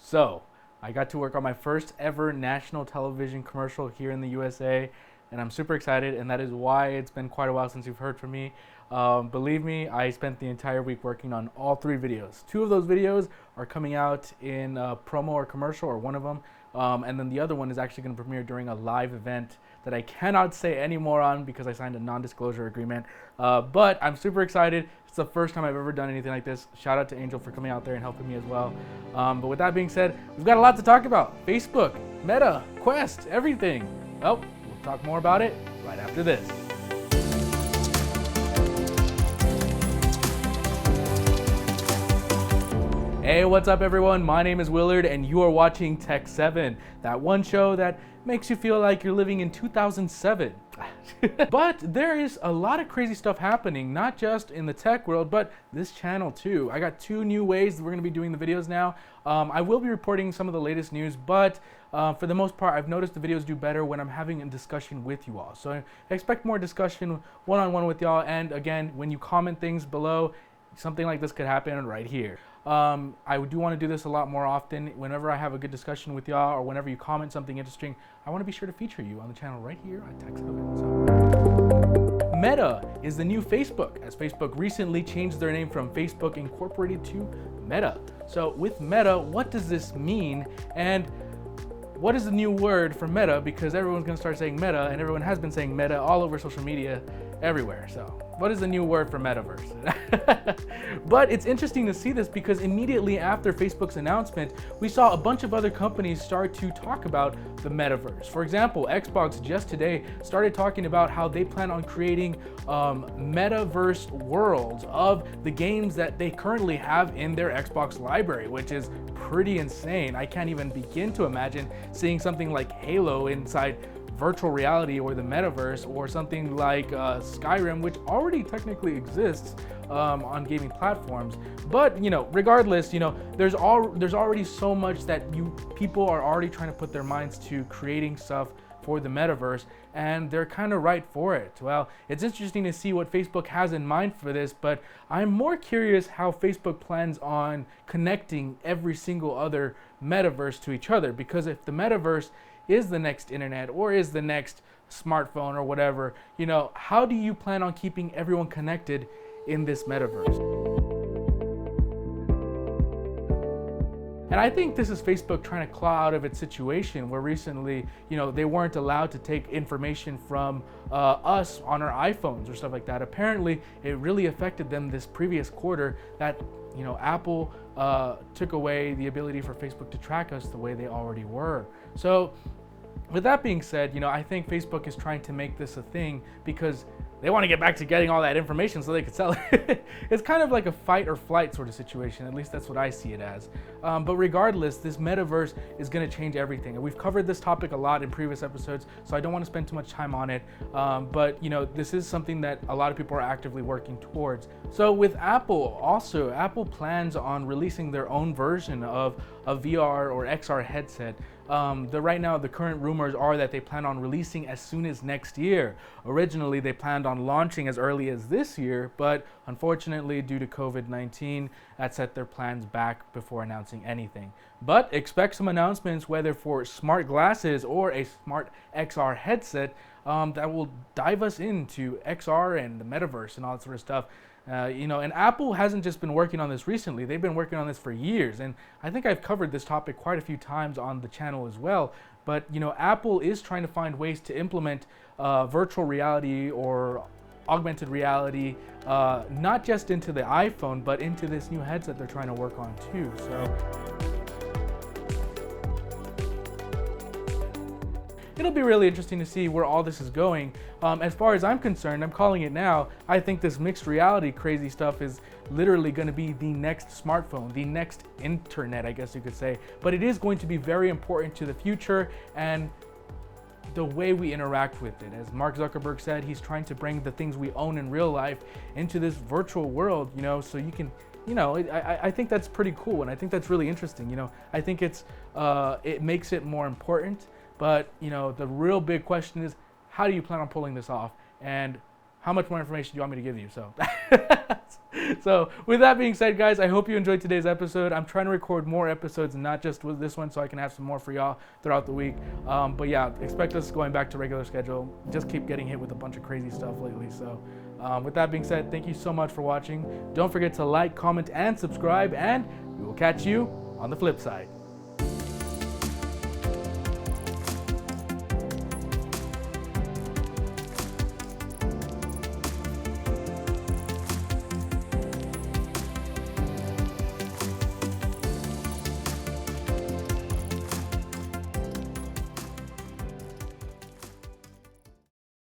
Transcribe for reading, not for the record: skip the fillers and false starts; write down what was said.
So, I got to work on my first ever national television commercial here in the USA, and I'm super excited, and that is why it's been quite a while since you've heard from me. Believe me, I spent the entire week working on all 3 videos. 2 of those videos are coming out in promo or commercial, or one of them, and then the other one is actually going to premiere during a live event that I cannot say any more on because I signed a non-disclosure agreement. But I'm super excited. It's the first time I've ever done anything like this. Shout out to Angel for coming out there and helping me as well. But with that being said, we've got a lot to talk about. Facebook, Meta, Quest, everything. Well, we'll talk more about it right after this. Hey, what's up everyone? My name is Willard and you are watching Tech7, that one show that makes you feel like you're living in 2007. But there is a lot of crazy stuff happening, not just in the tech world, but this channel too. I got 2 new ways that we're going to be doing the videos now. I will be reporting some of the latest news, but for the most part, I've noticed the videos do better when I'm having a discussion with you all. So I expect more discussion one-on-one with y'all, and again, when you comment things below, something like this could happen right here. I do want to do this a lot more often. Whenever I have a good discussion with y'all, or whenever you comment something interesting, I want to be sure to feature you on the channel right here on Tech7. So, Meta is the new Facebook, as Facebook recently changed their name from Facebook Incorporated to Meta. So with Meta, what does this mean? And what is the new word for Meta? Because everyone's going to start saying Meta, and everyone has been saying Meta all over social media everywhere. So what is the new word for metaverse? But it's interesting to see this because immediately after Facebook's announcement, we saw a bunch of other companies start to talk about the metaverse. For example, Xbox just today started talking about how they plan on creating metaverse worlds of the games that they currently have in their Xbox library, which is pretty insane. I can't even begin to imagine seeing something like Halo inside virtual reality or the metaverse, or something like Skyrim, which already technically exists on gaming platforms. But regardless, there's already so much that people are already trying to put their minds to creating stuff for the metaverse, and they're kind of right for it. Well, it's interesting to see what Facebook has in mind for this, but I'm more curious how Facebook plans on connecting every single other metaverse to each other, because if the metaverse is the next internet or is the next smartphone or whatever, how do you plan on keeping everyone connected in this metaverse? And I think this is Facebook trying to claw out of its situation where recently, they weren't allowed to take information from us on our iPhones or stuff like that. Apparently, it really affected them this previous quarter that, Apple took away the ability for Facebook to track us the way they already were. So with that being said, I think Facebook is trying to make this a thing because they want to get back to getting all that information so they could sell it. It's kind of like a fight or flight sort of situation. At least that's what I see it as. But regardless, this metaverse is going to change everything. And we've covered this topic a lot in previous episodes, so I don't want to spend too much time on it. But this is something that a lot of people are actively working towards. So with Apple, also, Apple plans on releasing their own version of a VR or XR headset. Right now, the current rumors are that they plan on releasing as soon as next year. Originally, they planned on launching as early as this year, but unfortunately, due to COVID-19, that set their plans back before announcing anything. But expect some announcements, whether for smart glasses or a smart XR headset that will dive us into XR and the metaverse and all that sort of stuff. And Apple hasn't just been working on this recently, they've been working on this for years. And I think I've covered this topic quite a few times on the channel as well. But, Apple is trying to find ways to implement virtual reality or augmented reality, not just into the iPhone, but into this new headset they're trying to work on too. So it'll be really interesting to see where all this is going. As far as I'm concerned, I'm calling it now, I think this mixed reality crazy stuff is literally going to be the next smartphone, the next internet, I guess you could say. But it is going to be very important to the future and the way we interact with it. As Mark Zuckerberg said, he's trying to bring the things we own in real life into this virtual world, so you can I think that's pretty cool, and I think that's really interesting. I think it makes it more important. But the real big question is, how do you plan on pulling this off? And how much more information do you want me to give you? So, so with that being said, guys, I hope you enjoyed today's episode. I'm trying to record more episodes and not just with this one, so I can have some more for y'all throughout the week. But yeah, expect us going back to regular schedule. Just keep getting hit with a bunch of crazy stuff lately. So with that being said, thank you so much for watching. Don't forget to like, comment, and subscribe, and we will catch you on the flip side.